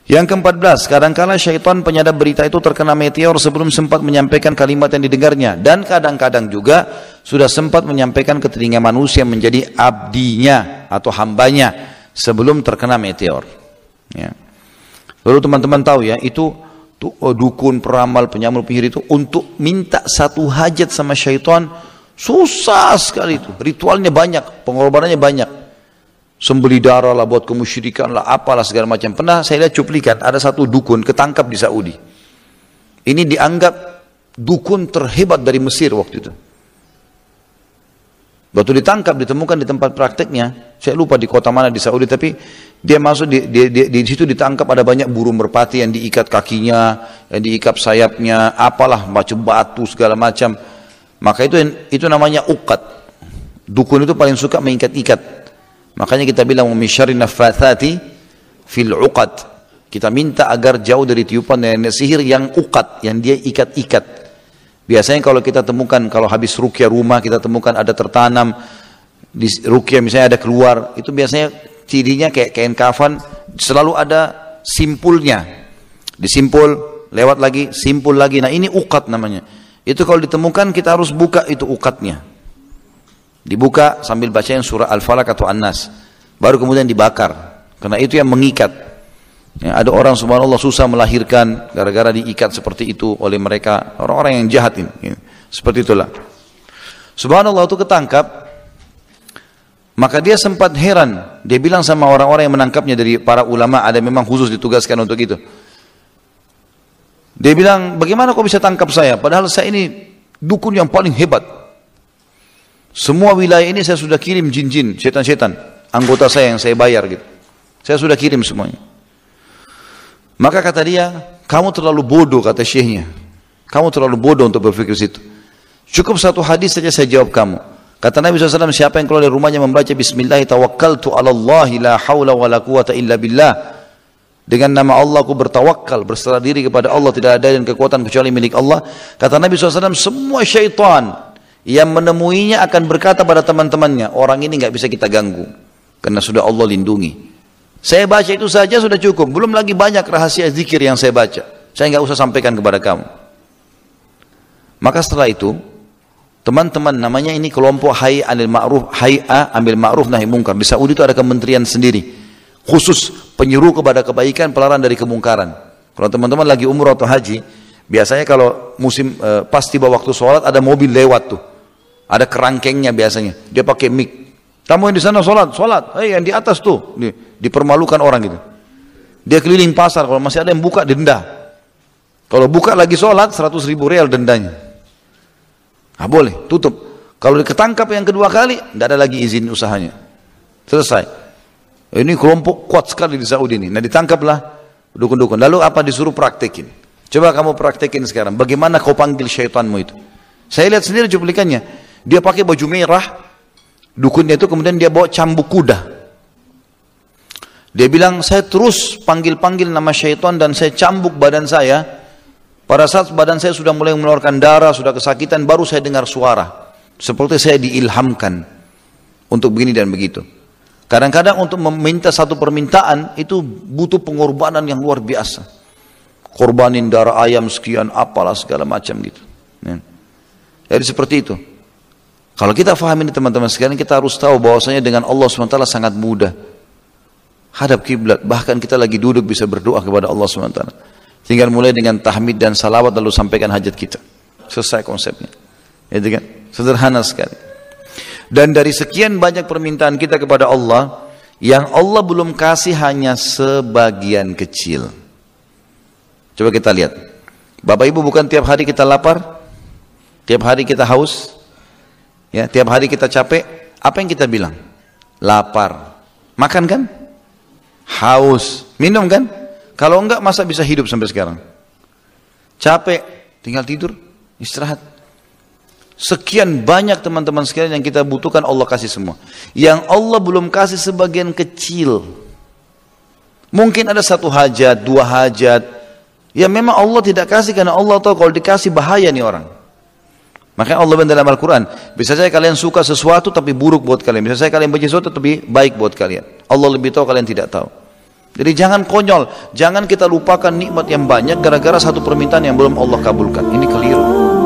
Yang ke-14, kadangkala syaitan penyadap berita itu terkena meteor sebelum sempat menyampaikan kalimat yang didengarnya. Dan kadang-kadang juga sudah sempat menyampaikan ke telinga manusia menjadi abdinya atau hambanya sebelum terkena meteor. Ya. Lalu teman-teman tahu ya, itu dukun, peramal, penyamar, penyihir itu untuk minta satu hajat sama syaitan susah sekali itu. Ritualnya banyak, pengorbanannya banyak. Sembeli darah lah, buat kemusyrikan lah, apalah segala macam. Pernah saya lihat cuplikan, ada satu dukun ketangkap di Saudi. Ini dianggap dukun terhebat dari Mesir waktu itu. Waktu ditangkap, ditemukan di tempat prakteknya, saya lupa di kota mana di Saudi, tapi dia masuk di situ ditangkap, ada banyak burung merpati yang diikat kakinya, yang diikat sayapnya, apalah macam batu segala macam. Maka itu namanya uqad. Dukun itu paling suka mengikat-ikat. Makanya kita bilang misyarrin naffatsati fil uqad. Kita minta agar jauh dari tiupan nenek sihir yang uqad, yang dia ikat-ikat. Biasanya kalau kita temukan, kalau habis ruqyah rumah kita temukan ada tertanam di ruqyah misalnya ada keluar, itu biasanya cirinya kayak kain kafan, selalu ada simpulnya. Disimpul, lewat lagi, simpul lagi. Nah ini uqad namanya. Itu kalau ditemukan kita harus buka itu uqadnya. Dibuka sambil bacain surah Al-Falaq atau An-Nas, baru kemudian dibakar, karena itu yang mengikat. Ya, ada orang subhanallah susah melahirkan gara-gara diikat seperti itu oleh mereka, orang-orang yang jahat ini. Ya, seperti itulah. Subhanallah itu ketangkap, maka dia sempat heran. Dia bilang sama orang-orang yang menangkapnya dari para ulama, ada memang khusus ditugaskan untuk itu. Dia bilang, bagaimana kau bisa tangkap saya? Padahal saya ini dukun yang paling hebat. Semua wilayah ini saya sudah kirim jin-jin, setan-setan, anggota saya yang saya bayar gitu. Saya sudah kirim semuanya. Maka kata dia, kamu terlalu bodoh, kata syekhnya. Kamu terlalu bodoh untuk berpikir situ. Cukup satu hadis saja saya jawab kamu. Kata Nabi SAW, siapa yang keluar dari rumahnya membaca Bismillah, tawakkaltu ala Allahi la hawla wa la quwata illa billah. Dengan nama Allah aku bertawakal, berserah diri kepada Allah, tidak ada dan kekuatan kecuali milik Allah. Kata Nabi SAW, semua syaitan yang menemuinya akan berkata pada teman-temannya, orang ini nggak bisa kita ganggu karena sudah Allah lindungi. Saya baca itu saja sudah cukup, belum lagi banyak rahasia zikir yang saya baca, saya nggak usah sampaikan kepada kamu. Maka setelah itu teman-teman, namanya ini kelompok Hay'a amil ma'ruf nahi mungkar. Di Saudi itu ada kementerian sendiri khusus penyeru kepada kebaikan, pelarang dari kemungkaran. Kalau teman-teman lagi umrah atau haji, biasanya kalau musim pas tiba waktu sholat ada mobil lewat tuh, ada kerangkengnya biasanya, dia pakai mic, kamu yang di sana sholat, yang di atas tuh, dipermalukan orang gitu. Dia keliling pasar, kalau masih ada yang buka denda. Kalau buka lagi sholat 100.000 rial dendanya. Boleh, tutup. Kalau ketangkap yang kedua kali, tidak ada lagi izin usahanya. Selesai. Ini kelompok kuat sekali di Saudi ini. Nah ditangkaplah dukun-dukun. Lalu apa disuruh praktekin? Coba kamu praktekin sekarang. Bagaimana kau panggil syaitanmu itu? Saya lihat sendiri cuplikannya. Dia pakai baju merah, dukunnya itu kemudian dia bawa cambuk kuda. Dia bilang, saya terus panggil-panggil nama syaitan dan saya cambuk badan saya. Pada saat badan saya sudah mulai mengeluarkan darah, sudah kesakitan, baru saya dengar suara. Seperti saya diilhamkan untuk begini dan begitu. Kadang-kadang untuk meminta satu permintaan itu butuh pengorbanan yang luar biasa. Korbanin darah ayam sekian, apalah segala macam gitu. Jadi seperti itu. Kalau kita faham ini teman-teman sekalian, kita harus tahu bahwasanya dengan Allah SWT sangat mudah. Hadap kiblat, bahkan kita lagi duduk bisa berdoa kepada Allah SWT. Tinggal mulai dengan tahmid dan salawat lalu sampaikan hajat kita. Selesai konsepnya. Itu kan? Sederhana sekali. Dan dari sekian banyak permintaan kita kepada Allah, yang Allah belum kasih hanya sebagian kecil. Coba kita lihat. Bapak Ibu, bukan tiap hari kita lapar? Tiap hari kita haus? Ya, tiap hari kita capek, apa yang kita bilang? Lapar. Makan kan? Haus. Minum kan? Kalau enggak, masa bisa hidup sampai sekarang? Capek, tinggal tidur, istirahat. Sekian banyak teman-teman sekalian yang kita butuhkan, Allah kasih semua. Yang Allah belum kasih sebagian kecil. Mungkin ada satu hajat, dua hajat. Ya memang Allah tidak kasih karena Allah tahu kalau dikasih bahaya nih orang. Makanya Allah dalam Al-Quran, bisa saja kalian suka sesuatu tapi buruk buat kalian. Bisa saja kalian benci sesuatu tapi baik buat kalian. Allah lebih tahu, kalian tidak tahu. Jadi jangan konyol, jangan kita lupakan nikmat yang banyak gara-gara satu permintaan yang belum Allah kabulkan. Ini keliru.